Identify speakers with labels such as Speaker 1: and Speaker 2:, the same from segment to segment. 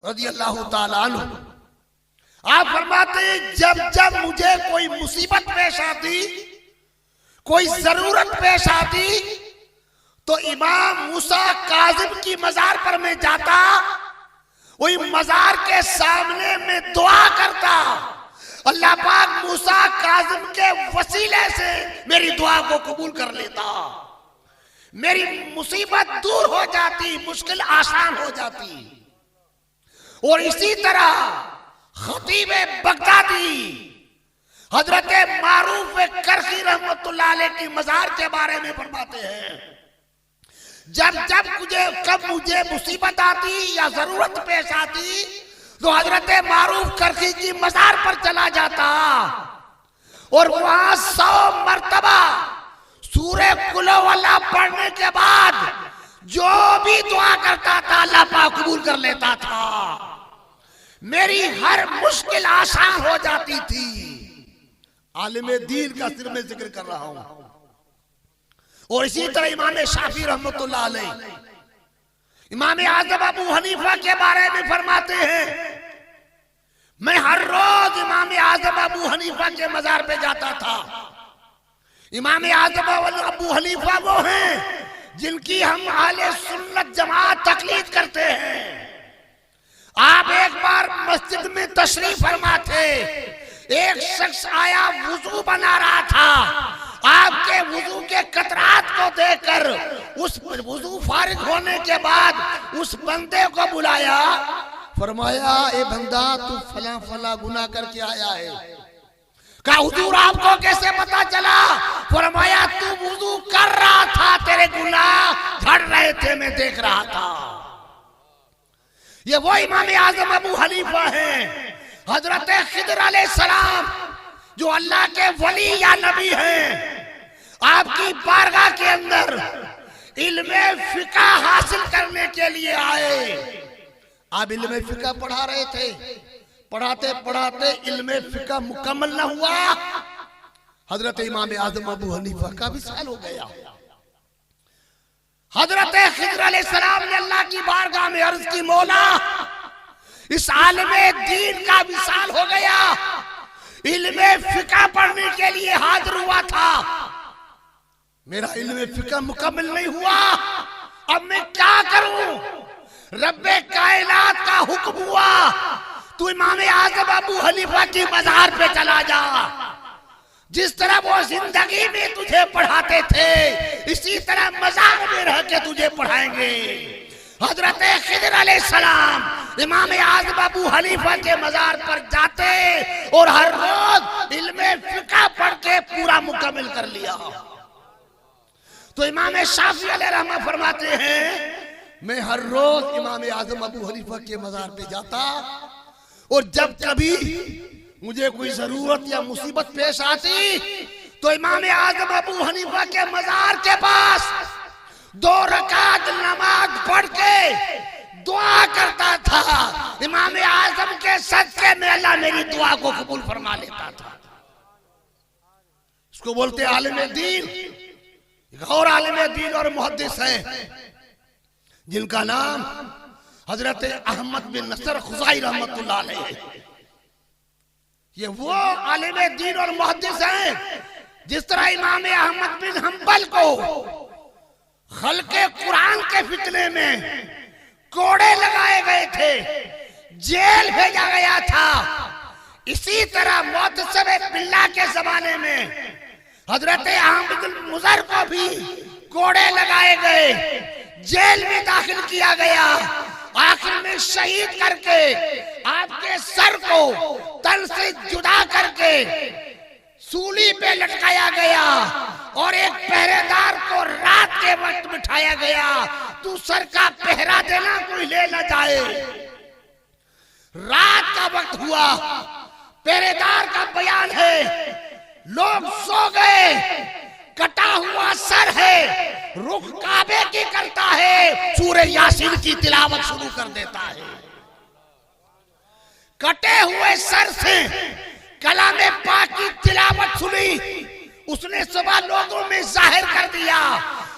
Speaker 1: रज़ियल्लाहु ताला अन्हु। आप फरमाते जब जब मुझे कोई मुसीबत पेश आती, कोई जरूरत पेश आती, तो इमाम मूसा काज़िम की मजार पर मैं जाता, वही मजार के सामने में दुआ करता, अल्लाह पाक मूसा काज़िम के वसीले से मेरी दुआ को कबूल कर लेता, मेरी मुसीबत दूर हो जाती, मुश्किल आसान हो जाती। और इसी तरह खतीब बगदादी हजरत मारूफ करखी रहमतुल्लाह अलैह की मजार के बारे में फरमाते हैं, जब जब मुझे मुसीबत आती या जरूरत पेश आती, तो हजरत मारूफ करखी की मजार पर चला जाता और वहां 100 मर्तबा सूरे कुलो वाला पढ़ने के बाद जो भी दुआ करता था अल्लाह पाक कबूल कर लेता था, मेरी हर मुश्किल आसान हो जाती थी। आलिम दीन का सिर में जिक्र कर रहा हूं। और इसी तरह इमाम शाफी रहमतुल्लाह अलैह, इमाम आज़म अबू हनीफा के बारे में फरमाते हैं, मैं हर रोज इमाम आज़म अबू हनीफा के मजार पे जाता था। इमाम आज़म अबू हनीफा वो हैं जिनकी हम आले सुन्नत जमात तकलीद करते हैं। आप एक बार मस्जिद में तशरीफ फरमा थे, एक शख्स आया वुजू बना रहा था, आपके वुजू के कतरात को देखकर उस वुजू फारिग होने के बाद उस बंदे को बुलाया, फरमाया ए बंदा तू फला फला गुनाह करके आया है। कहा हुजूर आपको कैसे पता चला? फरमाया तू वुजू कर रहा था, तेरे गुनाह झड़ रहे थे, मैं देख रहा था। ये वो इमाम आज़म अबू हनीफा हैं, हजरत खिदर अलैहिस्सलाम जो अल्लाह के वली या नबी हैं, आपकी बारगाह के अंदर इल्मे फिका हासिल करने के लिए आए। आप इल्मे फिका पढ़ा रहे थे, पढ़ाते पढ़ाते इल्मे फिका मुकम्मल न हुआ, हजरत इमाम आज़म अबू हनीफा का विसाल हो गया। हजरत खिदर अलैहिस्सलाम ने अल्लाह की बारगाह में अर्ज की, मौला इस आलिमे दीन का विसाल हो गया, इल्मे फिका पढ़ने के लिए हाजिर हुआ था, मेरा इल्मे फिका मुकम्मल नहीं हुआ, अब मैं क्या करूं? रब्बे कायनात का हुक्म हुआ, तू इमाम आज़म अबू हनीफा की मजार पे चला जा, जिस तरह वो जिंदगी में तुझे पढ़ाते थे इसी तरह मजार में रह के तुझे पढ़ाएंगे। हजरत खिदर अलैहिस्सलाम इमाम आज़म अबू हनीफा के मजार पर जाते और हर रोज इल्मे फिका पढ़ के पूरा मुकम्मल कर लिया। तो इमाम शाफी अलैहिर्रहमा फरमाते हैं, मैं हर रोज इमाम आज़म अबू हनीफा के मजार पे जाता और जब कभी मुझे कोई जरूरत या मुसीबत पेश आती तो इमाम आज़म अबू हनीफा के मजार के पास 2 रकात नमाज पढ़ के दुआ करता था। इमाम आज़म के सदके में अल्लाह मेरी दुआ को कबूल फरमा लेता था। इसको बोलते आलिम दीन। एक और आलिम दीन और मुहद्दिस है जिनका नाम हजरत अहमद बिन नसर खुजाई रहमतुल्लाह अलैह है। ये वो आलिम दीन और मुहद्दिस हैं जिस तरह इमाम अहमद बिन हंबल को खल्के कुरान के फितने में कोड़े लगाए गए थे, जेल भेजा गया था, इसी तरह मुअत्तसिब बिल्लाह के जमाने में हजरत अहमद बिन मुज़र को भी कोड़े लगाए गए, जेल में दाखिल किया गया, आखिर में शहीद करके आपके सर को तन से जुदा करके सूली पे लटकाया गया और एक पहरेदार को रात के वक्त बिठाया गया, तू सर का पहरा देना, कोई ले न जाए। रात का वक्त हुआ, पहरेदार का बयान है, लोग सो गए, कटा हुआ सर है, रुख काबे की करता है, सूरे यासीन की तिलावत शुरू कर देता है। कटे हुए सर से कलामे पाक की तिलावत सुनी, उसने सुबह लोगों में जाहिर कर दिया,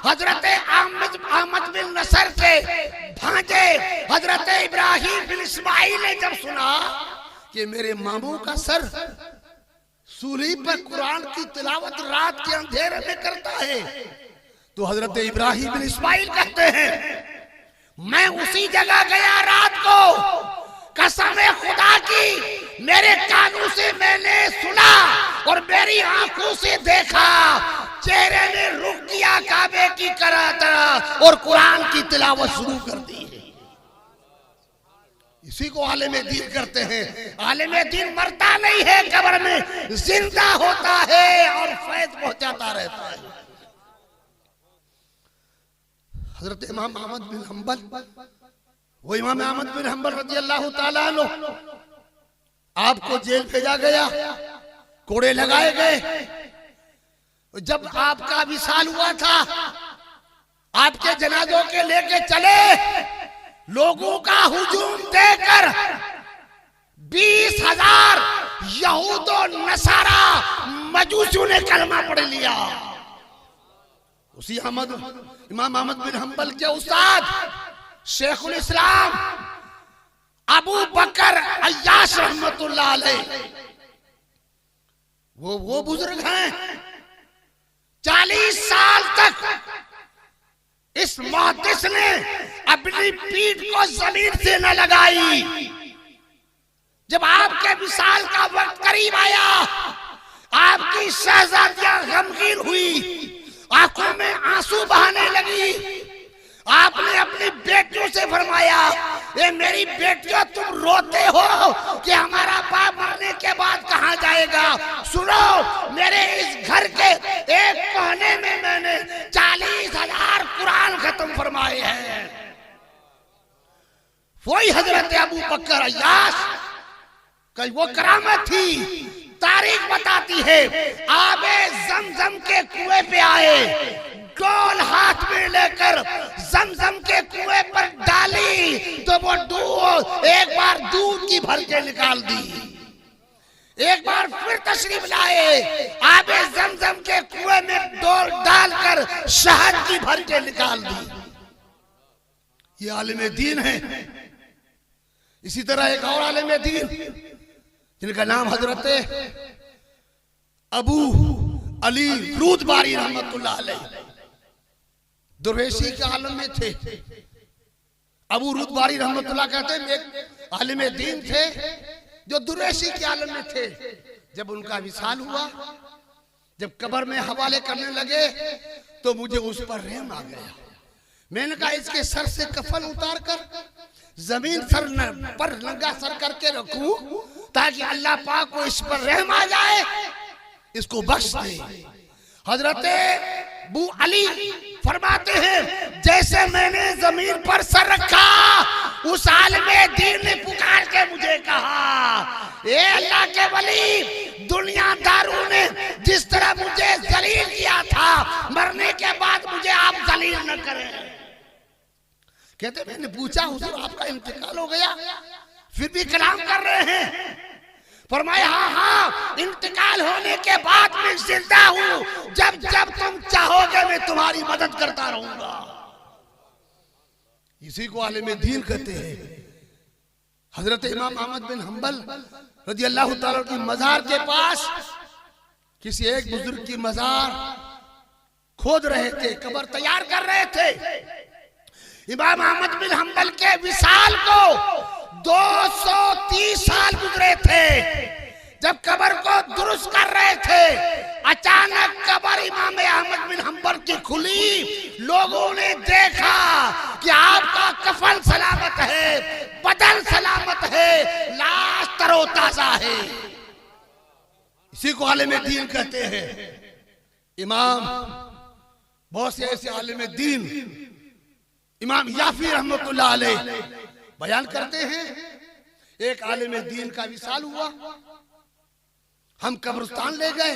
Speaker 1: हजरत अहमद बिन नसर के भांजे हजरत इब्राहिम बिन इस्माइल ने जब सुना कि मेरे मामू का सर सूली पर कुरान की तिलावत रात के अंधेरे में करता है, तो हजरत इब्राहिम बिन इस्माइल कहते हैं मैं उसी जगह गया रात को, कसम खुदा की मेरे कानों से मैंने सुना और मेरी आंखों से देखा, चेहरे ने रुक किया काबे की तरह और कुरान की तिलावत शुरू कर दी। इसी को आलिम दीन करते हैं। आलिम दीन मरता नहीं है, कब्र में जिंदा होता है और फैज पहुंचाता रहता है। हजरत इमाम अहमद बिन हंबल, वो इमाम अहमद बिन हंबल रजी अल्लाह ताला अन्हु, आपको जेल भेजा गया, कोड़े लगाए गए। जब आपका विशाल हुआ था, आपके जनाजों के लेके चले, लोगों का हुजूम देकर 20,000 यहूद और नसारा मजूसियों ने कलमा पढ़ लिया। उसी इमाम अहमद बिन हंबल के उस्ताद शेखुल इस्लाम अबू बकर अय्याश रहमतुल्लाह अलैह, वो बुजुर्ग हैं, 40 साल तक इस मुहद्दिस ने अपनी पीठ को जमीन से न लगाई। जब आपके विशाल का वक्त करीब आया, आपकी शहजादियां गमगीन हुई, आंखों में आंसू बहाने लगी। आपने अपनी बेटियों से फरमाया, ये मेरी बेटियों तुम रोते हो कि हमारा बाप मरने के बाद कहां जाएगा। सुनो, मेरे इस घर के एक कोने में मैंने 40,000 कुरान खत्म फरमाए हैं। वही हजरत अबू बकर अय्याश कई वो करामत थी, तारीख बताती है। आबे जमजम के कुएं पे आए, डोल हाथ में लेकर जमजम के कुएं पर डाली तो वो एक बार दूध की भर के निकाल दी। एक बार फिर तशरीफ लाए, आबे जमजम के कुएं में डोल डालकर शहद की भर के निकाल दी। ये आलिम दीन है। इसी तरह एक और आलिम दीन जिनका नाम हजरत अबू अली रूदबारी रहमतुल्लाह अलैह दुर्वेशी के आलम में थे। अबू रूदबारी रहमतुल्लाह कहते हैं एक आलिम दीन थे जो दुर्वेशी के आलम में थे। जब उनका विशाल हुआ, जब कब्र में हवाले करने लगे तो मुझे उस पर रहम आ गया। मैंने कहा इसके सर से कफन उतार कर जमीन सर पर नंगा सर करके रखूं ताकि अल्लाह पाक को इस पर रहम आ जाए, इसको बख्श दे। हजरत अबू अली फरमाते हैं जैसे मैंने जमीन पर सर रखा, उस आलिम दीन ने पुकार के मुझे कहा, ए अल्लाह के वली, दुनियादारों ने जिस तरह मुझे जलील किया था, मरने के बाद मुझे आप जलील न करें। कहते मैंने पूछा हुजूर आपका इंतकाल हो गया, फिर भी कलाम कर रहे हैं। फरमाया हाँ हाँ, इंतकाल होने के बाद मैं जिंदा हूं, जब जब तुम चाहोगे मैं तुम्हारी मदद करता रहूंगा। इसी को आलिम दीन कहते हैं। हजरत इमाम अहमद बिन हंबल रजी अल्लाह ताला की मजार के पास किसी एक बुजुर्ग की मजार खोद रहे थे, कब्र तैयार कर रहे थे। इमाम अहमद बिन हंबल के विसाल को 230 साल गुजरे थे। जब कब्र को दुरुस्त कर रहे थे, अचानक कब्र इमाम अहमद बिन हंबल की खुली। लोगों ने देखा कि आपका कफन सलामत है, बदन सलामत है, लाश तरोताजा है। इसी को आलिम दीन कहते हैं। इमाम बहुत से ऐसे आलिम दीन, इमाम याफी रहमतुल्लाह अलैह बयान करते हैं, एक आलिम दीन का विसाल हुआ, हम कब्रिस्तान ले गए,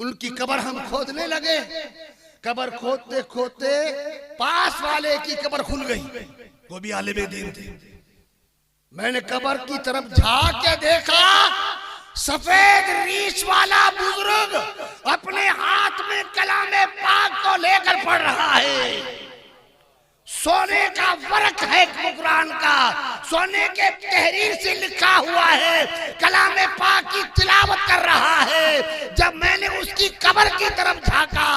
Speaker 1: उनकी कब्र हम खोदने लगे। कब्र खोदते खोदते पास वाले की कब्र खुल गई, वो भी आलिम दीन थे। मैंने कब्र की तरफ झांक के देखा सफेद रीछ वाला बुजुर्ग अपने हाथ में कलामे पाक को लेकर पढ़ रहा है। सोने का वर्क है कुरान का, सोने के तहरीर से लिखा हुआ है, कलामे पाक की तिलावत कर रहा है। जब मैंने उसकी कब्र की तरफ झांका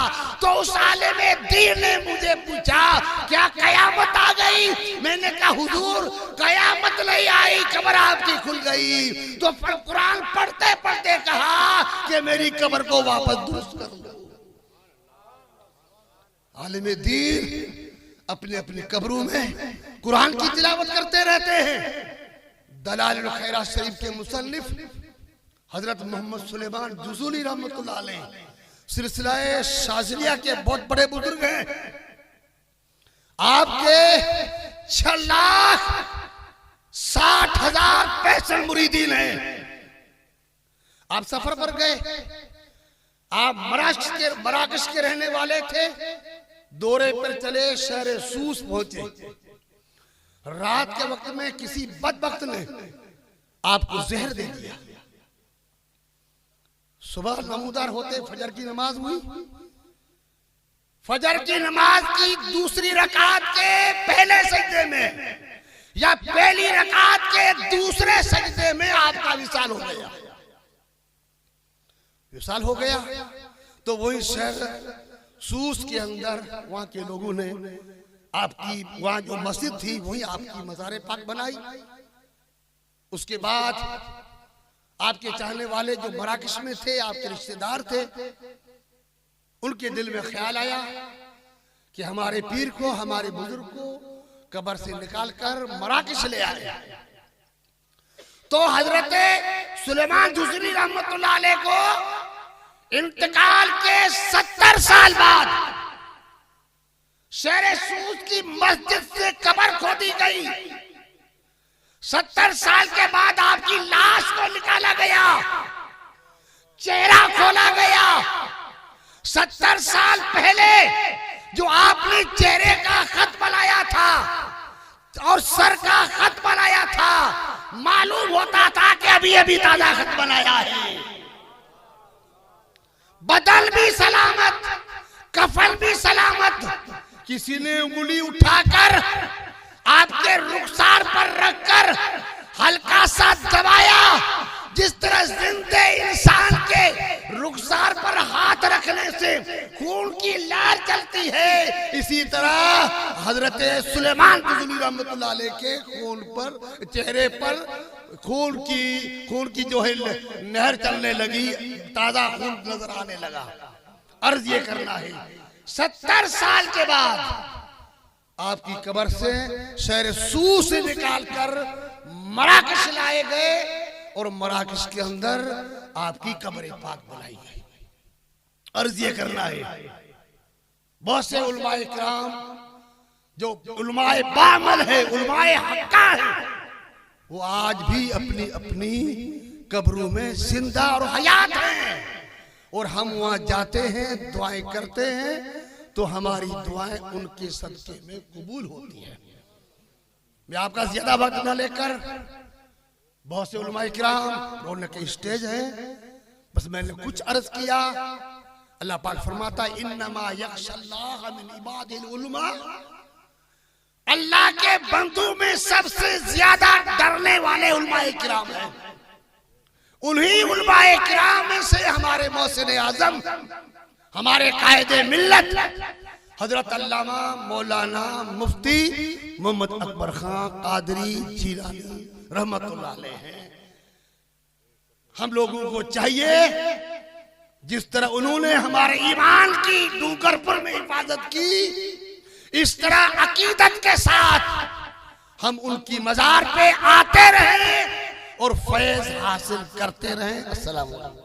Speaker 1: तो उस आलिमे दीन ने मुझे पूछा, क्या कयामत आ गई? मैंने कहा हुजूर कयामत नहीं आई, कब्र आपकी खुल गई। तो कुरान पढ़ते पढ़ते कहा कि मेरी कब्र को वापस दुरुस्त कर दो। आलिमे दीन अपने अपने कब्रों में कुरान की तिलावत करते रहते हैं। दलाइल खैरात शरीफ के मुसन्निफ हजरत मोहम्मद सुलेमान जुज़ूली रहमतुल्लाह अलैह सिलसिला शाज़िलिया के बहुत बड़े बुजुर्ग हैं। आपके 6,60,000 पैसन मुरीदीन हैं। आप सफर पर गए, आप मराकश के रहने वाले थे, दौरे पर चले, शहर सूस पहुंचे। रात के वक्त में किसी बदबख्त ने आपको जहर दे दिया। सुबह नमूदार होते फजर की नमाज हुई। फजर की नमाज की दूसरी रकात के पहले सजदे में या पहली रकात के दूसरे सजदे में आपका विसाल हो गया। विसाल हो गया तो वही शहर सूस के अंदर वहां के लोगों ने आपकी वहां जो मस्जिद थी वही आपकी मज़ार पाक बनाई। उसके बाद आपके चाहने वाले जो मराकश में थे, आपके रिश्तेदार थे, उनके दिल में ख्याल आया कि हमारे पीर को, हमारे बुजुर्ग को कब्र से निकालकर मराकश ले आए। तो हजरत सुलेमान जुज़ूली रहमतुल्लाह अलैह को इंतकाल के 70 साल बाद शहर सूस की मस्जिद से कब्र खोदी गई। 70 साल के बाद आपकी लाश को निकाला गया, चेहरा खोला गया। 70 साल पहले जो आपने चेहरे का खत बनाया था और सर का खत बनाया था, मालूम होता था कि अभी अभी ताजा खत बनाया है। बदल भी सलामत, कफन भी सलामत। किसी ने उंगली उठाकर आपके रुखसार पर रखकर हल्का सा दबाया। जिस तरह जिंदे इंसान के रुखसार पर हाथ रखने से खून की लहर चलती है, इसी तरह हजरत सुलेमान जुज़ूली रहमतुल्लाह अलैह के खून पर, चेहरे पर खून की जो है नहर चलने लगी, ताजा खून नजर आने लगा। अर्ज ये करना है, 70 साल के बाद आपकी कब्र से शहर सूस से निकालकर मराकश लाए गए और मराकश के अंदर आपकी कब्र पाक बनाई गई। अर्ज ये करना है, बहुत से उलमाए किराम जो उलमाए बामल है, उलमाए हक्का है, वो आज भी अपनी अपनी कब्रों में जिंदा और हयात हैं। और हम वहां जाते हैं, दुआएं करते हैं, तो हमारी दुआएं उनके सदके में कबूल होती है। मैं आपका ज्यादा वक्त न लेकर, बहुत से उलमाए किराम रोने के स्टेज है, बस मैंने कुछ अर्ज किया। अल्लाह पाक फरमाता इन्नमा यख्शल्लाह मिन इबादिल उलमा, अल्लाह के बंदों में सबसे ज्यादा डरने वाले उलमाए किराम हैं। उन्हीं उलमाए किराम में से हमारे मौसिन आजम, हमारे कायदे मिल्लत हजरत अल्लामा मौलाना मुफ्ती मोहम्मद अकबर खां कादरी जीलानी रहमतुल्लाह अलैह हैं। हम लोगों को चाहिए, जिस तरह उन्होंने हमारे ईमान की डूंगरपुर में हिफाजत की, इस तरह अकीदत के साथ हम उनकी मजार पे आते रहें और फैज हासिल करते रहें। अस्सलाम वालेकुम।